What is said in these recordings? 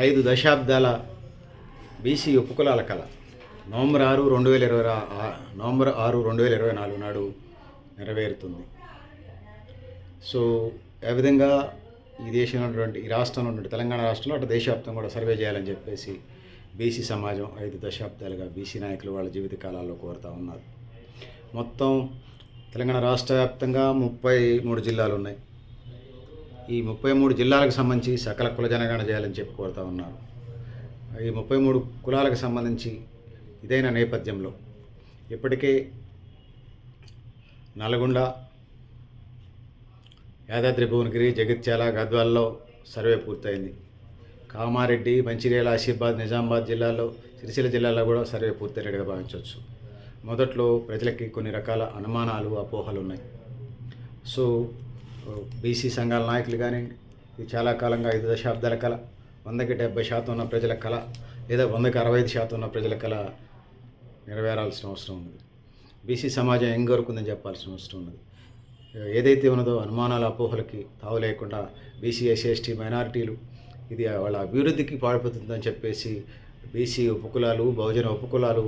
5 దశాబ్దాల బీసీ ఉపకులాల కళ నవంబర్ 6, 2024 నాడు నెరవేరుతుంది. సో ఏ విధంగా ఈ దేశంలో ఉన్నటువంటి ఈ రాష్ట్రంలో ఉన్నటువంటి తెలంగాణ రాష్ట్రంలో అటు దేశవ్యాప్తంగా కూడా సర్వే చేయాలని చెప్పేసి బీసీ సమాజం 5 దశాబ్దాలుగా బీసీ నాయకులు వాళ్ళ జీవిత కాలాల్లో కోరుతూ ఉన్నారు. మొత్తం తెలంగాణ రాష్ట్ర వ్యాప్తంగా 33 జిల్లాలు ఉన్నాయి. ఈ 33 జిల్లాలకు సంబంధించి సకల కుల జనగణన చేయాలని చెప్పి కోరుతూ ఉన్నారు. ఈ 33 కులాలకు సంబంధించి ఇదైన నేపథ్యంలో ఇప్పటికే నల్గొండ, యాదాద్రి భువనగిరి, జగిత్యాల, గద్వాల్లో సర్వే పూర్తయింది. కామారెడ్డి, మంచిర్యాల, ఆసిఫాబాద్, నిజామాబాద్ జిల్లాల్లో, సిరిసిల్ల జిల్లాలో కూడా సర్వే పూర్తయినట్టుగా భావించవచ్చు. మొదట్లో ప్రజలకి కొన్ని రకాల అనుమానాలు, అపోహలు ఉన్నాయి. సో బీసీ సంఘాల నాయకులు కానీ ఇది చాలా కాలంగా 5 దశాబ్దాల కళ, 100కి 70% ఉన్న ప్రజల కళ, లేదా 100కి 65% ఉన్న ప్రజల కళ నెరవేరాల్సిన అవసరం ఉంది. బీసీ సమాజం ఏం కోరుకుందని చెప్పాల్సిన అవసరం ఉన్నది. ఏదైతే ఉన్నదో అనుమానాల, అపోహలకి తావు లేకుండా బీసీ, ఎస్సీ, ఎస్టీ, మైనారిటీలు ఇది వాళ్ళ అభివృద్ధికి పాడుపడుతుందని చెప్పేసి బీసీ ఉపకులాలు, బహుజన ఉపకులాలు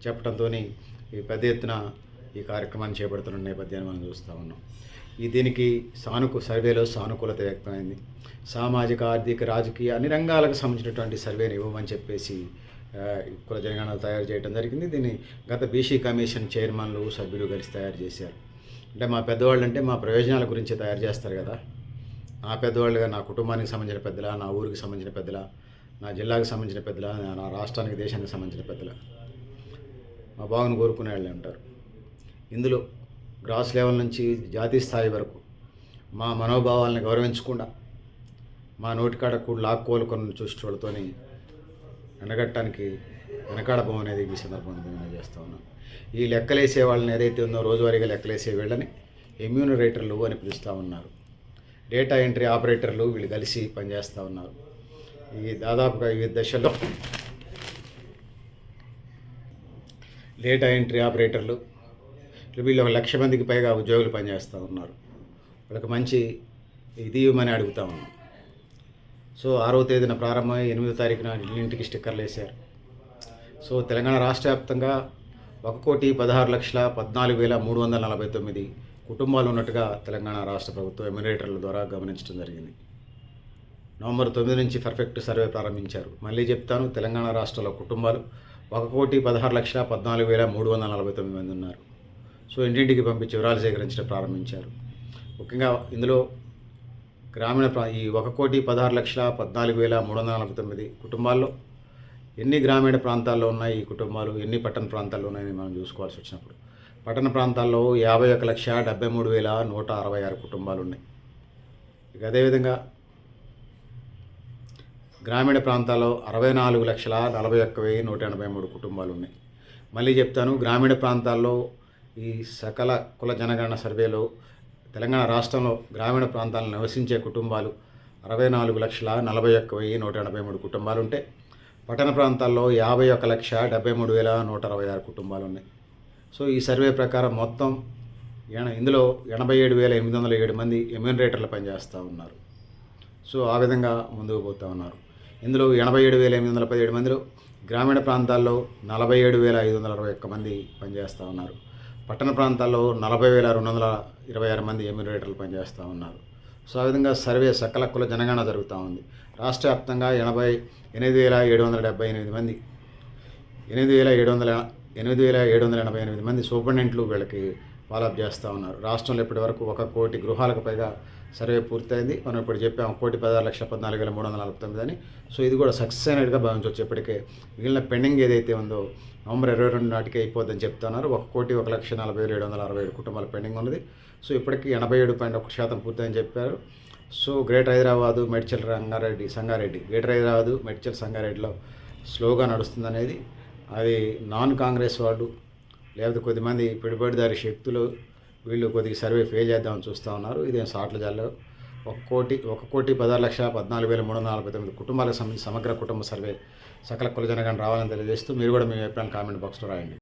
చెప్పడంతో ఈ పెద్ద ఎత్తున ఈ కార్యక్రమాన్ని చేపడుతున్న నేపథ్యాన్ని మనం చూస్తూ ఉన్నాం. దీనికి సర్వేలో సానుకూలత వ్యక్తమైంది. సామాజిక, ఆర్థిక, రాజకీయ అన్ని రంగాలకు సంబంధించినటువంటి సర్వేని ఇవ్వమని చెప్పేసి కుల జనగణన తయారు చేయడం జరిగింది. దీన్ని గత బీసీ కమిషన్ చైర్మన్లు, సభ్యులు కలిసి తయారు చేశారు. అంటే మా పెద్దవాళ్ళు అంటే మా ప్రయోజనాల గురించి తయారు చేస్తారు కదా. నా పెద్దవాళ్ళుగా నా కుటుంబానికి సంబంధించిన పెద్దల, నా ఊరికి సంబంధించిన పెద్దల, నా జిల్లాకు సంబంధించిన పెద్దల, నా రాష్ట్రానికి, దేశానికి సంబంధించిన పెద్దల, మా బాగుని కోరుకునే వాళ్ళే ఉంటారు. ఇందులో గ్రాస్ లెవెల్ నుంచి జాతీయ స్థాయి వరకు మా మనోభావాలను గౌరవించకుండా మా నోటికాడ కూడా లాక్కోలుకొని చూసేటోళ్ళతో ఎండగట్టడానికి వెనకాడబం అనేది ఈ సందర్భంగా నేను చేస్తూ ఉన్నాను. ఈ లెక్కలేసే వాళ్ళని ఏదైతే ఉందో రోజువారీగా లెక్కలేసే వీళ్ళని ఎమ్యూనరేటర్లు అని పిలుస్తూ ఉన్నారు. డేటా ఎంట్రీ ఆపరేటర్లు వీళ్ళు కలిసి పనిచేస్తూ ఉన్నారు. ఈ దాదాపుగా ఈ దశలో డేటా ఎంట్రీ ఆపరేటర్లు వీళ్ళు 1,00,000 మందికి పైగా ఉద్యోగులు పనిచేస్తూ ఉన్నారు. వాళ్ళకి మంచి ఇది ఇవ్వమని అడుగుతూ ఉన్నాం. సో 6వ తేదీన ప్రారంభమై 8వ తారీఖున ఇంటికి స్టిక్కర్లు వేశారు. సో తెలంగాణ రాష్ట్ర వ్యాప్తంగా 1,16,14,349 కుటుంబాలు ఉన్నట్టుగా తెలంగాణ రాష్ట్ర ప్రభుత్వం ఎమ్యూనరేటర్ల ద్వారా గమనించడం జరిగింది. నవంబర్ 9 నుంచి పర్ఫెక్ట్ సర్వే ప్రారంభించారు. మళ్ళీ చెప్తాను, తెలంగాణ రాష్ట్రంలో కుటుంబాలు 1,16,14,349 మంది ఉన్నారు. సో ఇంటింటికి పంపించి వివరాలు సేకరించడం ప్రారంభించారు. ముఖ్యంగా ఇందులో గ్రామీణ ఈ 1,16,14,349 కుటుంబాల్లో ఎన్ని గ్రామీణ ప్రాంతాల్లో ఉన్నాయి ఈ కుటుంబాలు, ఎన్ని పట్టణ ప్రాంతాల్లో ఉన్నాయని మనం చూసుకోవాల్సి వచ్చినప్పుడు పట్టణ ప్రాంతాల్లో 51,73,166 కుటుంబాలు ఉన్నాయి. ఇక అదేవిధంగా గ్రామీణ ప్రాంతాల్లో 64,41,183 కుటుంబాలు ఉన్నాయి. మళ్ళీ చెప్తాను, గ్రామీణ ప్రాంతాల్లో ఈ సకల కుల జనగణన సర్వేలో తెలంగాణ రాష్ట్రంలో గ్రామీణ ప్రాంతాలను నివసించే కుటుంబాలు 64,41,183 కుటుంబాలు ఉంటే పట్టణ ప్రాంతాల్లో 51,73,166 కుటుంబాలు ఉన్నాయి. సో ఈ సర్వే ప్రకారం మొత్తం ఇందులో 87,807 మంది ఎమ్యూనరేటర్లు పనిచేస్తూ ఉన్నారు. సో ఆ విధంగా ముందుకు పోతూ ఉన్నారు. ఇందులో 87,817 మందిలో గ్రామీణ ప్రాంతాల్లో 47,521 మంది పనిచేస్తూ ఉన్నారు. పట్టణ ప్రాంతాల్లో 40,226 మంది ఎమ్యూనరేటర్లు పనిచేస్తూ ఉన్నారు. సో ఆ విధంగా సర్వే సకల కుల జనగణన జరుగుతూ ఉంది. రాష్ట్ర వ్యాప్తంగా 8,778 మంది 8,788 మంది సూపరింటెండెంట్లు వీళ్ళకి ఫాలోఅప్ చేస్తూ ఉన్నారు. రాష్ట్రంలో ఇప్పటి వరకు 1 కోటి గృహాలకు పైగా సర్వే పూర్తయింది. మనం ఇప్పుడు చెప్పాము 1,16,14,349 అని. సో ఇది కూడా సక్సెస్ అయినట్టుగా భావించవచ్చు. ఇప్పటికే మిగిలిన పెండింగ్ ఏదైతే ఉందో నవంబర్ 22 నాటికే అయిపోద్దని చెప్తున్నారు. 1,40,47,767 కుటుంబాల పెండింగ్ ఉన్నది. సో ఇప్పటికీ 87.1% పూర్తయిందని చెప్పారు. So greater Hyderabad, Medchal, Sangareddy, greater Hyderabad, Medchal, సంగారెడ్డిలో స్లోగా నడుస్తుందనేది అది నాన్ కాంగ్రెస్ వాళ్ళు లేకపోతే కొద్దిమంది పెట్టుబడిదారి శక్తులు వీళ్ళు కొద్దిగా సర్వే ఫెయిల్ చేద్దామని చూస్తూ ఉన్నారు. ఇదేం సాట్ల జాల్లో 1,16,14,349 కుటుంబాలకు సంబంధించి సమగ్ర కుటుంబ సర్వే సకల కుల జనగణన రావాలని తెలియజేస్తూ మీరు కూడా మీ అభిప్రాయం కామెంట్ బాక్స్లో రాయండి.